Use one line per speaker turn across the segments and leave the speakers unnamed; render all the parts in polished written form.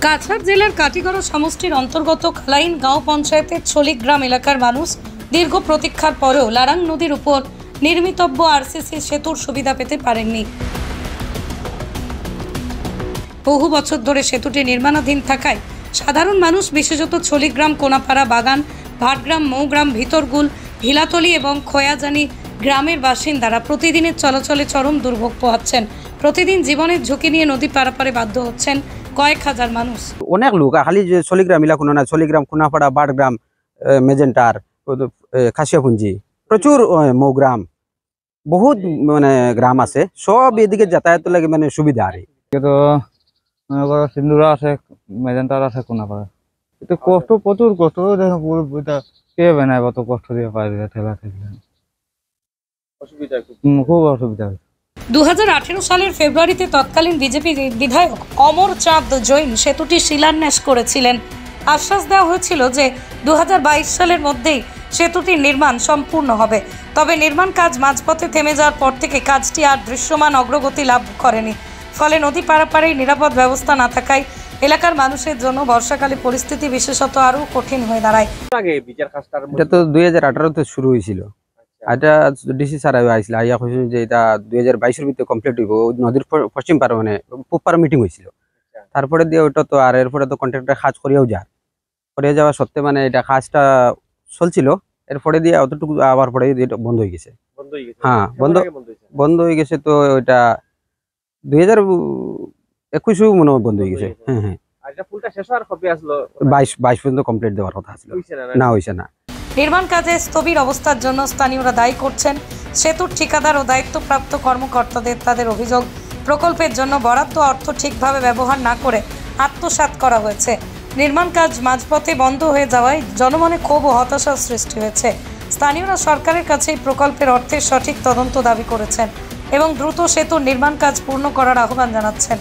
কাছাড় জেলার কাটিগড় সমষ্টির অন্তর্গত খালাইন গাঁও পঞ্চায়েতের ছলিগ্রাম এলাকার মানুষ দীর্ঘ প্রতীক্ষার পরেও লারাং নদীর উপর নির্মিতব্য আরসিসি সেতুর সুবিধা পেতে পারেননি। বহু বছর ধরে সেতুটি নির্মাণাধীন থাকায় সাধারণ মানুষ, বিশেষত ছলিগ্রাম, কোনাপাড়া, বাগান, ভাটগ্রাম, মৌগ্রাম, ভিতরগুল, ভিলাতলি এবং খয়াজানি গ্রামের বাসিন্দারা প্রতিদিনের চলাচলে চরম দুর্ভোগ পোহাচ্ছেন। প্রতিদিন জীবনের ঝুঁকি নিয়ে নদী পারাপারে বাধ্য হচ্ছেন কয়েক হাজার মানুষ।
অনেক লোক খালি যে ছলিগ্রাম এলাকা না, ছলিগ্রাম, কোনাপাড়া, বাটগ্রাম, মেজেন্টার, খাসিয়াপুঞ্জি, প্রচুর মৌগ্রাম, বহুত মানে গ্রাম আছে, সব এদিকে যাতায়াত লাগে মানে সুবিধা। আর
তো সিন্দুরা আছে, মেজেন্টার আছে, কোনাপাড়া, এটা কষ্ট, প্রচুর কষ্ট। কে বানায় অত কষ্ট দিয়ে পায় ঠেলা ঠেলে, খুব অসুবিধা হয়।
2018 সালের ফেব্রুয়ারিতে তৎকালীন বিজেপি বিধায়ক অমর চাঁদ জৈন সেতুটি শিলান্যাস করেছিলেন। আশ্বাস দেওয়া হয়েছিল যে 2022 সালের মধ্যেই সেতুটির নির্মাণ সম্পূর্ণ হবে। তবে নির্মাণ কাজ মাঝপথে থেমে যাওয়ার পর থেকে কাজটি আর দৃশ্যমান অগ্রগতি লাভ করেনি। ফলে নদী পারাপারে নিরাপদ ব্যবস্থা না থাকায় এলাকার মানুষের জন্য বর্ষাকালে পরিস্থিতি বিশেষত আরও কঠিন হয়ে দাঁড়ায়।
এটা তো 2018-তে শুরু হয়েছিল। এটা ডিসি স্যার আইছিল, আইয়া কইছিল যে এটা 2022-এর ভিতরে কমপ্লিট হইব। নদীর পশ্চিম পার মানে পূব পার মিটিং হয়েছিল। তারপরে দিয়ে ওটা তো আর এরপরে তো কন্ট্রাক্টর কাজ করিয়াও করিয়া যাওয়া সত্ত্বে মানে এটা কাজটা চলছিল। এরপরে দিয়ে অতটুকু আবার পরে বন্ধ হয়ে গেছে। হ্যাঁ, বন্ধ হয়ে গেছে। তো ওইটা 2021 মনে হয় বন্ধ হয়ে গেছে। হ্যাঁ হ্যাঁ, 22 পর্যন্ত কমপ্লিট দেওয়ার কথা ছিল, না হয়েছে না।
নির্মাণ কাজে স্থবির অবস্থার জন্য স্থানীয়রা দায়ী করছেন সেতুর ঠিকাদার ও দায়িত্বপ্রাপ্ত কর্মকর্তাদের। তাদের অভিযোগ, প্রকল্পের জন্য বরাদ্দ অর্থ ঠিকভাবে ব্যবহার না করে আত্মসাৎ করা হয়েছে। নির্মাণ কাজ মাঝপথে বন্ধ হয়ে যাওয়ায় জনমনে ক্ষোভ ও হতাশার সৃষ্টি হয়েছে। স্থানীয়রা সরকারের কাছে এই প্রকল্পের অর্থের সঠিক তদন্ত দাবি করেছেন এবং দ্রুত সেতুর নির্মাণ কাজ পূর্ণ করার আহ্বান জানাচ্ছেন।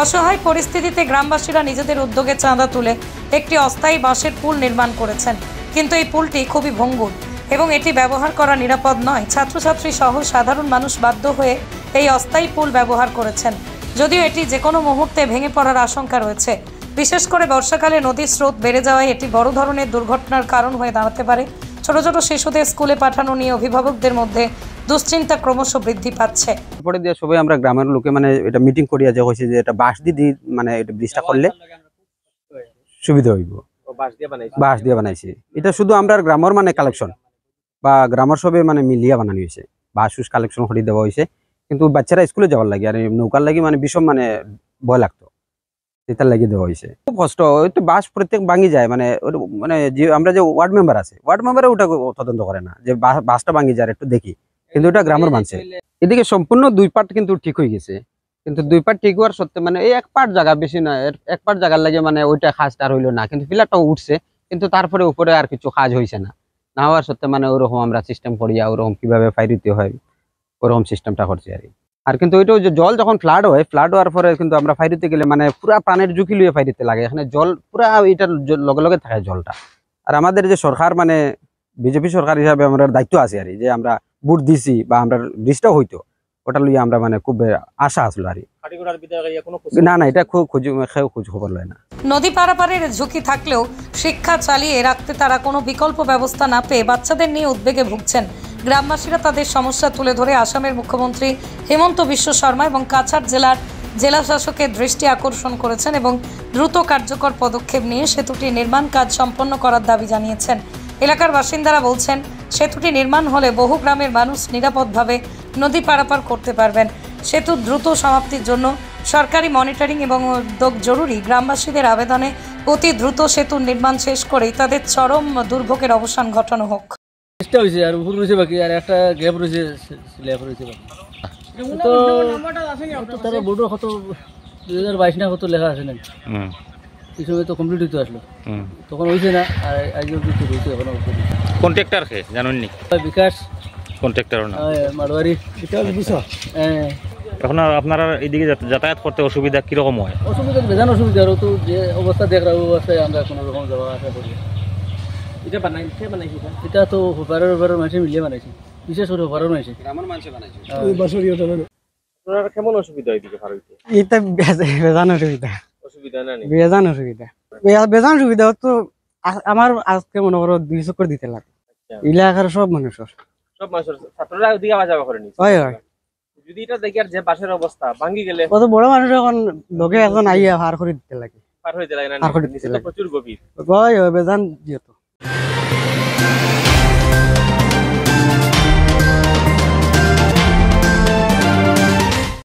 অসহায় পরিস্থিতিতে গ্রামবাসীরা নিজেদের উদ্যোগে চাঁদা তুলে একটি অস্থায়ী বাঁশের পুল নির্মাণ করেছেন, কিন্তু এই পুলটি খুবই ভঙ্গুর এবং এটি ব্যবহার করা নিরাপদ নয়। ছাত্রছাত্রী সহ সাধারণ মানুষ বাধ্য হয়ে এই অস্থায়ী পুল ব্যবহার করেছেন, যদিও এটি যে কোনো মুহূর্তে ভেঙে পড়ার আশঙ্কা রয়েছে। বিশেষ করে বর্ষাকালে নদীর স্রোত বেড়ে যাওয়ায় এটি বড় ধরনের দুর্ঘটনার কারণ হয়ে দাঁড়াতে পারে। ছোট ছোট শিশুদের স্কুলে পাঠানো নিয়ে অভিভাবকদের মধ্যে দুশ্চিন্তা ক্রমশ বৃদ্ধি পাচ্ছে।
পরে দিয়ে সবাই আমরা গ্রামের লোকে মানে এটা মিটিং করিয়া যে হয়েছে যে এটা বাঁশ দিয়ে মানে এটা ব্রিজটা করলে সুবিধা হইব। বাঁশ দিয়ে বানাইছে। এটা শুধু আমরা গ্রামের মানে কালেকশন বা গ্রামের সবে মানে মিলিয়া বানানো হয়েছে। বাঁশ কালেকশন করে দেওয়া হয়েছে, কিন্তু বাচ্চারা স্কুলে যাওয়ার লাগে আর নৌকার লাগে মানে ভীষণ মানে ভয় লাগতো, সেটার লাগিয়ে দেওয়া হয়েছে। খুব কষ্ট, ওই তো বাঁশ প্রত্যেক ভাঙি যায়। মানে মানে যে আমরা যে ওয়ার্ড মেম্বার আছে, ওয়ার্ড মেম্বারে ওটা তদন্ত করে না যে বাঁশটা ভাঙি যায় একটু দেখি, কিন্তু ওটা গ্রামের মানছে। এদিকে সম্পূর্ণ 2 পার্ট কিন্তু ঠিক হয়ে গেছে, কিন্তু 2 পার্ট ঠিক হওয়ার সত্ত্বে মানে এই 1 পার্ট জায়গা বেশি না, 1 পার্ট জায়গার লাগে মানে ওইটা কাজটা আর হইলো না, কিন্তু পিলারটাও উঠছে, কিন্তু তারপরে উপরে আর কিছু কাজ হয়েছে না। না হওয়ার সত্ত্বে মানে ওরকম আমরা সিস্টেম করিয়া ওরকম কিভাবে ফাইরিতে হয় ওরকম সিস্টেমটা করছি আর কিন্তু ওইটা যে জল যখন ফ্লাড হয়, ফ্লাড হওয়ার পরে কিন্তু আমরা ফাইরিতে গেলে মানে পুরা প্রাণের ঝুঁকি লিয়ে ফাইরিতে লাগে। এখানে জল পুরা এইটার লগে লগে থাকে জলটা। আর আমাদের যে সরকার মানে বিজেপি সরকার হিসাবে আমরা দায়িত্ব আছে আর যে আমরা ভোট দিছি বা আমরা ব্রিজটাও হইতো, ওটা লইয়া আমরা মানে খুব আশা আসলো আর না এটা খোঁজ খবর লয় না।
নদী পারাপারের ঝুঁকি থাকলেও শিক্ষা চালিয়ে রাখতে তারা কোনো বিকল্প ব্যবস্থা না পেয়ে বাচ্চাদের নিয়ে উদ্বেগে ভুগছেন। গ্রামবাসীরা তাদের সমস্যা তুলে ধরে আসামের মুখ্যমন্ত্রী হিমন্ত বিশ্ব শর্মা এবং কাছাড় জেলার জেলা শাসকের দৃষ্টি আকর্ষণ করেছেন এবং দ্রুত কার্যকর পদক্ষেপ নিয়ে সেতুটির নির্মাণ কাজ সম্পন্ন করার দাবি জানিয়েছেন। এলাকার বাসিন্দারা বলছেন, সেতুটি নির্মাণ হলে বহু গ্রামের মানুষ নিরাপদভাবে নদী পারাপার করতে পারবেন। সেতুর দ্রুত সমাপ্তির জন্য সরকারি মনিটরিং এবং উদ্যোগ জরুরি। গ্রামবাসীদের আবেদনে অতি দ্রুত সেতুর নির্মাণ শেষ করেই তাদের চরম দুর্ভোগের অবসান ঘটানো হোক।
আর উপর রয়েছে বাকি, আর একটা গ্যাপ রয়েছে, স্ল্যাব রয়েছে বাকি। তো তারা বোর্ডও কত 2022 না কত লেখা আছে না, এই সময় তো কমপ্লিট হইতে আসলো, তখন হয়েছে না। আর আজ অব্দি রয়েছে এখনো।
কন্ট্রাক্টর কে জানেন নি?
বিকাশ
কন্ট্রাক্টর না,
মারোয়ারি। হ্যাঁ,
এখন আপনারা এইদিকে যাতায়াত করতে অসুবিধা কিরকম হয়?
অসুবিধা বেজান অসুবিধা, আর তো যে অবস্থা দেখ রাখা অবস্থায় আমরা কোনো রকম যাওয়া আসা করি। এটা তো হোপারের মানুষ মিলিয়ে বানাইছে, বিশেষ করে হোপারের মানুষ
গ্রামের মানুষ বানাইছে।
কেমন অসুবিধা এইদিকে পার হইতে?
এটা বেজান অসুবিধা। বেজান অসুবিধা বেজান সুবিধা তো আমার আজকে মনে করো 2 চক্কর দিতে লাগে এলাকার সব মানুষের
সব মানুষের ছাত্ররা ওদিকে আওয়া যাওয়া করেনি
হয় হয়
যদি এটা দেখি আর যে বাসের অবস্থা ভাঙ্গি গেলে
কত বড় মানুষ এখন লগে এখন আইয়া পার করে দিতে লাগে
পার হইতে লাগে না
পার করে দিতে
নিচে তো
লাগে
প্রচুর গভীর
হয় হয় বেজান যেত